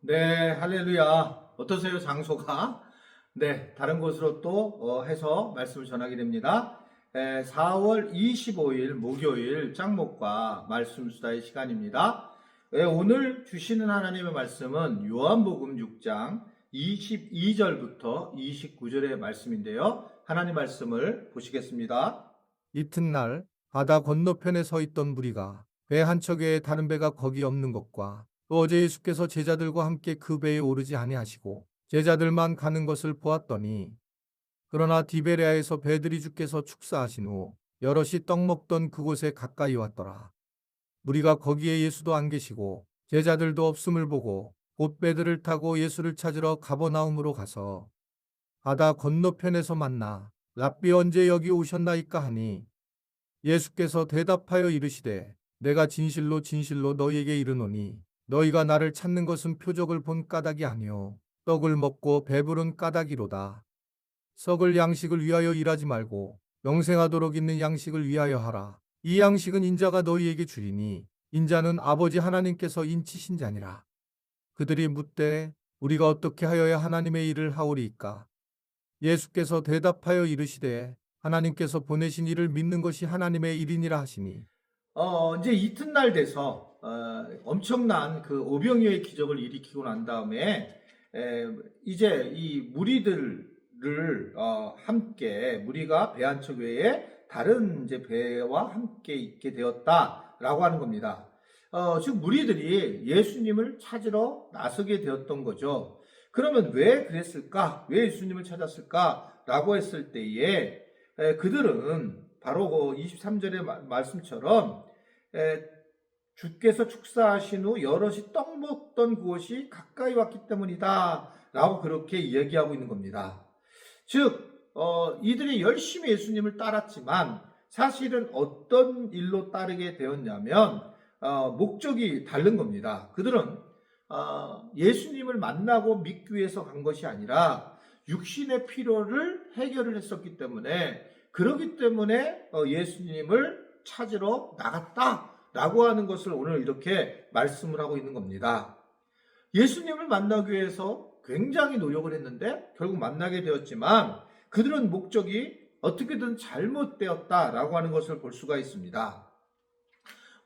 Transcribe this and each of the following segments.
네, 할렐루야. 어떠세요, 장소가? 네, 다른 곳으로 또 해서 말씀을 전하게 됩니다. 4월 25일 목요일 짱목과 말씀 수다의 시간입니다. 오늘 주시는 하나님의 말씀은 요한복음 6장 22절부터 29절의 말씀인데요. 하나님 말씀을 보시겠습니다. 이튿날 바다 건너편에 서 있던 무리가 배 한 척에 다른 배가 거기 없는 것과 또 어제 예수께서 제자들과 함께 그 배에 오르지 아니하시고 제자들만 가는 것을 보았더니, 그러나 디베레아에서 배들이 주께서 축사하신 후 여럿이 떡 먹던 그곳에 가까이 왔더라. 무리가 거기에 예수도 안 계시고 제자들도 없음을 보고 곧 배들을 타고 예수를 찾으러 가버나움으로 가서 바다 건너편에서 만나 랍비 언제 여기 오셨나이까 하니, 예수께서 대답하여 이르시되 내가 진실로 진실로 너희에게 이르노니 너희가 나를 찾는 것은 표적을 본 까닭이 아니요 떡을 먹고 배부른 까닭이로다. 썩을 양식을 위하여 일하지 말고 영생하도록 있는 양식을 위하여 하라. 이 양식은 인자가 너희에게 주리니 인자는 아버지 하나님께서 인치신 자니라. 그들이 묻되 우리가 어떻게 하여야 하나님의 일을 하오리이까? 예수께서 대답하여 이르시되 하나님께서 보내신 이를 믿는 것이 하나님의 일이니라 하시니, 이제 이튿날 돼서 엄청난 그 오병이어의 기적을 일으키고 난 다음에 이제 이 무리들을 함께 무리가 배 한 척 외에 다른 이제 배와 함께 있게 되었다라고 하는 겁니다. 즉 무리들이 예수님을 찾으러 나서게 되었던 거죠. 그러면 왜 그랬을까? 왜 예수님을 찾았을까?라고 했을 때에 그들은 바로 그 23절의 말씀처럼 주께서 축사하신 후 여럿이 떡 먹던 그곳이 가까이 왔기 때문이다 라고 그렇게 이야기하고 있는 겁니다. 즉 이들이 열심히 예수님을 따랐지만 사실은 어떤 일로 따르게 되었냐면 목적이 다른 겁니다. 그들은 예수님을 만나고 믿기 위해서 간 것이 아니라 육신의 필요를 해결을 했었기 때문에, 그렇기 때문에 예수님을 찾으러 나갔다라고 하는 것을 오늘 이렇게 말씀을 하고 있는 겁니다. 예수님을 만나기 위해서 굉장히 노력을 했는데 결국 만나게 되었지만 그들은 목적이 어떻게든 잘못되었다라고 하는 것을 볼 수가 있습니다.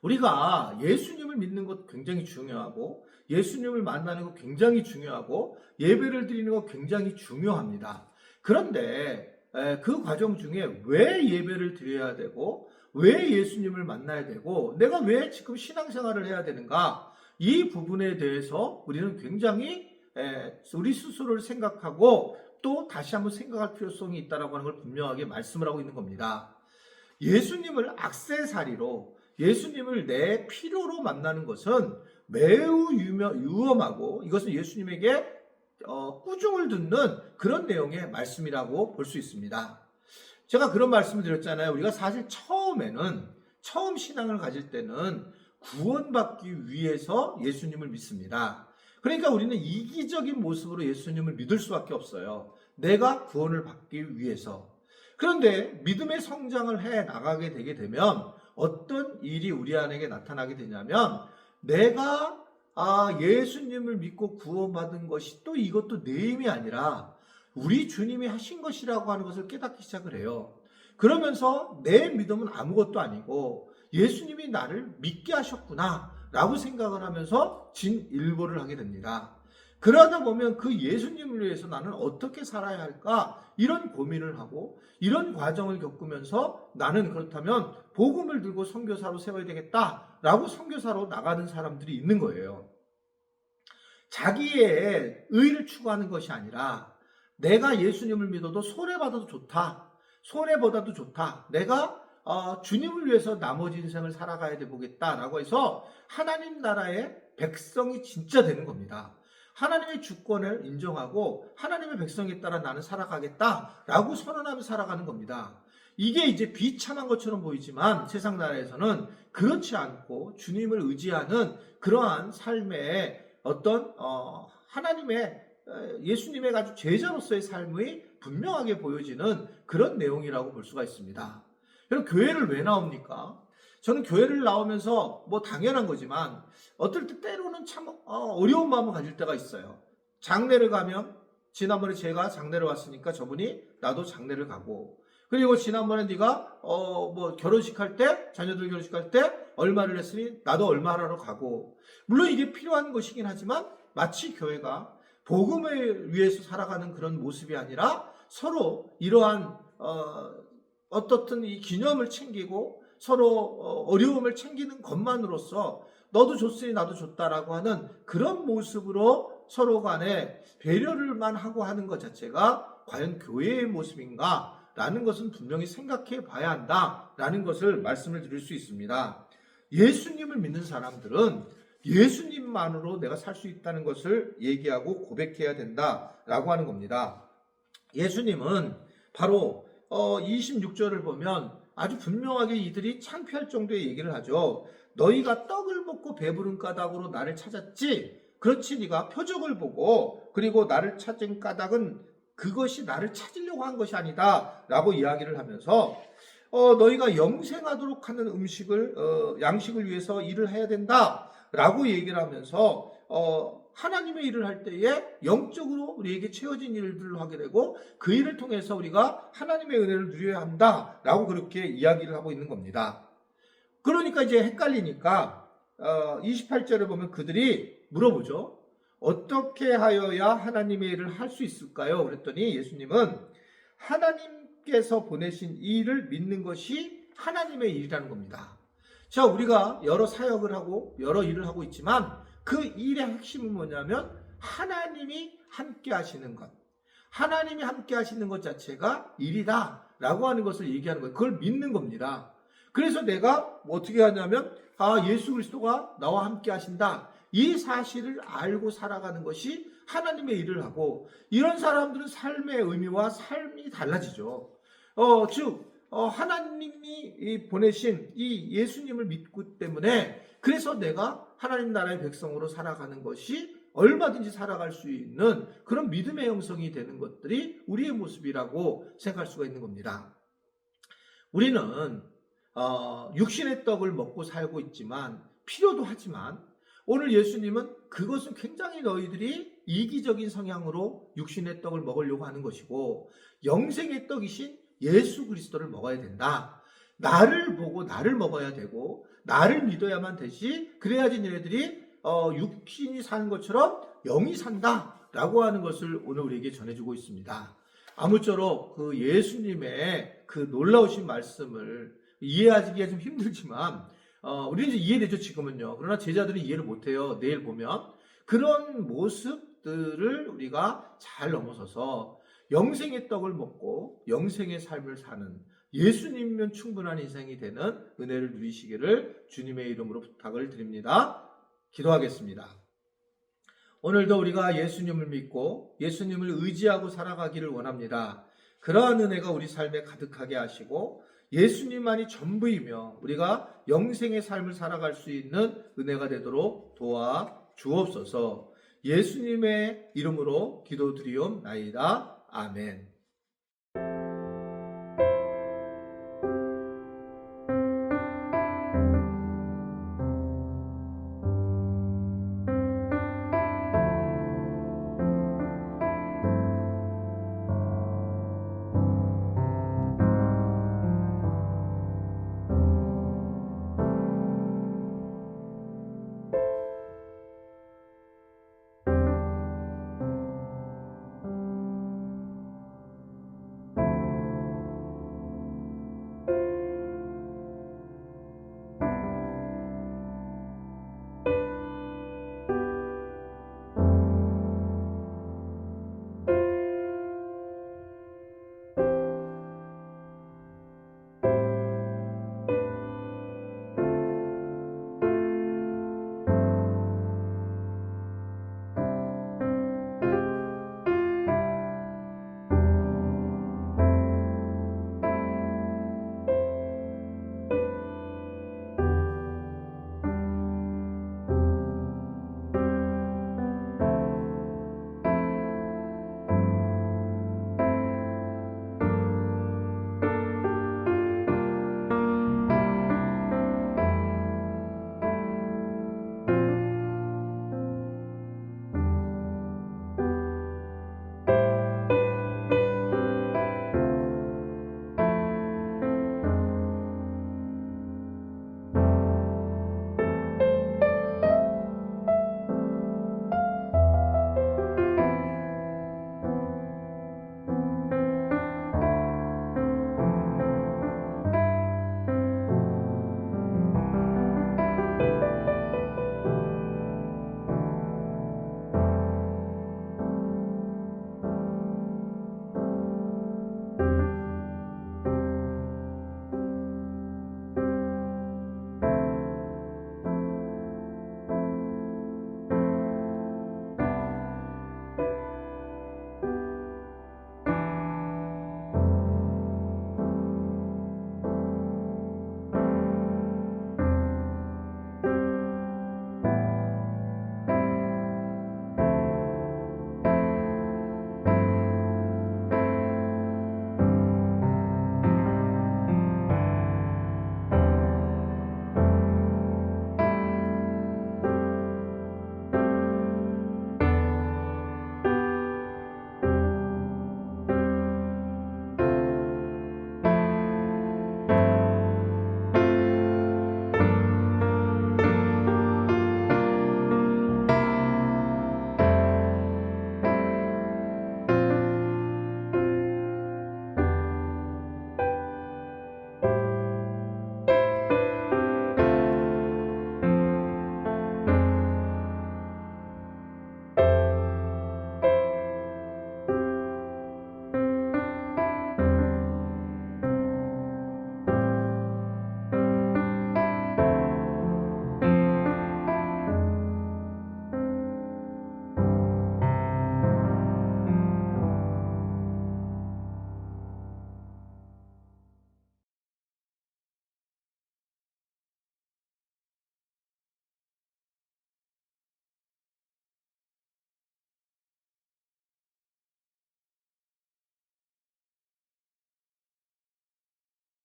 우리가 예수님을 믿는 것 굉장히 중요하고 예수님을 만나는 것 굉장히 중요하고 예배를 드리는 것 굉장히 중요합니다. 그런데 그 과정 중에 왜 예배를 드려야 되고 왜 예수님을 만나야 되고 내가 왜 지금 신앙생활을 해야 되는가, 이 부분에 대해서 우리는 굉장히 우리 스스로를 생각하고 또 다시 한번 생각할 필요성이 있다고 하는 걸 분명하게 말씀을 하고 있는 겁니다. 예수님을 액세서리로, 예수님을 내 필요로 만나는 것은 매우 위험하고 이것은 예수님에게 꾸중을 듣는 그런 내용의 말씀이라고 볼 수 있습니다. 제가 그런 말씀을 드렸잖아요. 우리가 사실 처음 신앙을 가질 때는 구원받기 위해서 예수님을 믿습니다. 그러니까 우리는 이기적인 모습으로 예수님을 믿을 수밖에 없어요. 내가 구원을 받기 위해서. 그런데 믿음의 성장을 해 나가게 되게 되면 어떤 일이 우리 안에게 나타나게 되냐면, 내가 예수님을 믿고 구원받은 것이 또 이것도 내 힘이 아니라 우리 주님이 하신 것이라고 하는 것을 깨닫기 시작을 해요. 그러면서 내 믿음은 아무것도 아니고 예수님이 나를 믿게 하셨구나 라고 생각을 하면서 진일보를 하게 됩니다. 그러다 보면 그 예수님을 위해서 나는 어떻게 살아야 할까, 이런 고민을 하고 이런 과정을 겪으면서 나는 그렇다면 복음을 들고 선교사로 세워야 되겠다라고 선교사로 나가는 사람들이 있는 거예요. 자기의 의를 추구하는 것이 아니라 내가 예수님을 믿어도 손해받아도 좋다, 손해보다도 좋다, 내가 주님을 위해서 나머지 인생을 살아가야 돼 보겠다라고 해서 하나님 나라의 백성이 진짜 되는 겁니다. 하나님의 주권을 인정하고 하나님의 백성에 따라 나는 살아가겠다라고 선언하며 살아가는 겁니다. 이게 이제 비참한 것처럼 보이지만 세상 나라에서는 그렇지 않고 주님을 의지하는 그러한 삶의 어떤 하나님의 예수님의 아주 제자로서의 삶이 분명하게 보여지는 그런 내용이라고 볼 수가 있습니다. 여러분, 교회를 왜 나옵니까? 저는 교회를 나오면서 뭐 당연한 거지만 어떨 때 때로는 참 어려운 마음을 가질 때가 있어요. 장례를 가면 지난번에 제가 장례를 왔으니까 저분이 나도 장례를 가고, 그리고 지난번에 네가 뭐 결혼식 할 때, 자녀들 결혼식 할 때 얼마를 했으니 나도 얼마 하러 가고, 물론 이게 필요한 것이긴 하지만 마치 교회가 복음을 위해서 살아가는 그런 모습이 아니라 서로 이러한 어떻든 이 기념을 챙기고 서로 어려움을 챙기는 것만으로써 너도 줬으니 나도 줬다라고 하는 그런 모습으로 서로 간에 배려를만 하고 하는 것 자체가 과연 교회의 모습인가? 라는 것은 분명히 생각해 봐야 한다라는 것을 말씀을 드릴 수 있습니다. 예수님을 믿는 사람들은 예수님만으로 내가 살 수 있다는 것을 얘기하고 고백해야 된다라고 하는 겁니다. 예수님은 바로 26절을 보면 아주 분명하게 이들이 창피할 정도의 얘기를 하죠. 너희가 떡을 먹고 배부른 까닭으로 나를 찾았지, 그렇지 네가 표적을 보고 그리고 나를 찾은 까닭은 그것이 나를 찾으려고 한 것이 아니다 라고 이야기를 하면서 너희가 영생하도록 하는 양식을 위해서 일을 해야 된다 라고 얘기를 하면서 하나님의 일을 할 때에 영적으로 우리에게 채워진 일들을 하게 되고 그 일을 통해서 우리가 하나님의 은혜를 누려야 한다라고 그렇게 이야기를 하고 있는 겁니다. 그러니까 이제 헷갈리니까 28절을 보면 그들이 물어보죠. 어떻게 하여야 하나님의 일을 할 수 있을까요? 그랬더니 예수님은 하나님께서 보내신 이 일을 믿는 것이 하나님의 일이라는 겁니다. 자, 우리가 여러 사역을 하고 여러 일을 하고 있지만 그 일의 핵심은 뭐냐면 하나님이 함께 하시는 것. 하나님이 함께 하시는 것 자체가 일이다 라고 하는 것을 얘기하는 거예요. 그걸 믿는 겁니다. 그래서 내가 어떻게 하냐면 예수 그리스도가 나와 함께 하신다. 이 사실을 알고 살아가는 것이 하나님의 일을 하고, 이런 사람들은 삶의 의미와 삶이 달라지죠. 하나님이 보내신 이 예수님을 믿기 때문에 그래서 내가 하나님 나라의 백성으로 살아가는 것이 얼마든지 살아갈 수 있는 그런 믿음의 형성이 되는 것들이 우리의 모습이라고 생각할 수가 있는 겁니다. 우리는 육신의 떡을 먹고 살고 있지만 필요도 하지만 오늘 예수님은 그것은 굉장히 너희들이 이기적인 성향으로 육신의 떡을 먹으려고 하는 것이고 영생의 떡이신 예수 그리스도를 먹어야 된다. 나를 보고 나를 먹어야 되고 나를 믿어야만 되지, 그래야지 너희들이 육신이 사는 것처럼 영이 산다라고 하는 것을 오늘 우리에게 전해주고 있습니다. 아무쪼록 그 예수님의 그 놀라우신 말씀을 이해하기가 좀 힘들지만 우리는 이제 이해되죠, 지금은요. 그러나 제자들은 이해를 못해요. 내일 보면. 그런 모습들을 우리가 잘 넘어서서 영생의 떡을 먹고 영생의 삶을 사는 예수님이면 충분한 인생이 되는 은혜를 누리시기를 주님의 이름으로 부탁을 드립니다. 기도하겠습니다. 오늘도 우리가 예수님을 믿고 예수님을 의지하고 살아가기를 원합니다. 그러한 은혜가 우리 삶에 가득하게 하시고 예수님만이 전부이며 우리가 영생의 삶을 살아갈 수 있는 은혜가 되도록 도와 주옵소서. 예수님의 이름으로 기도드리옵나이다. 아멘.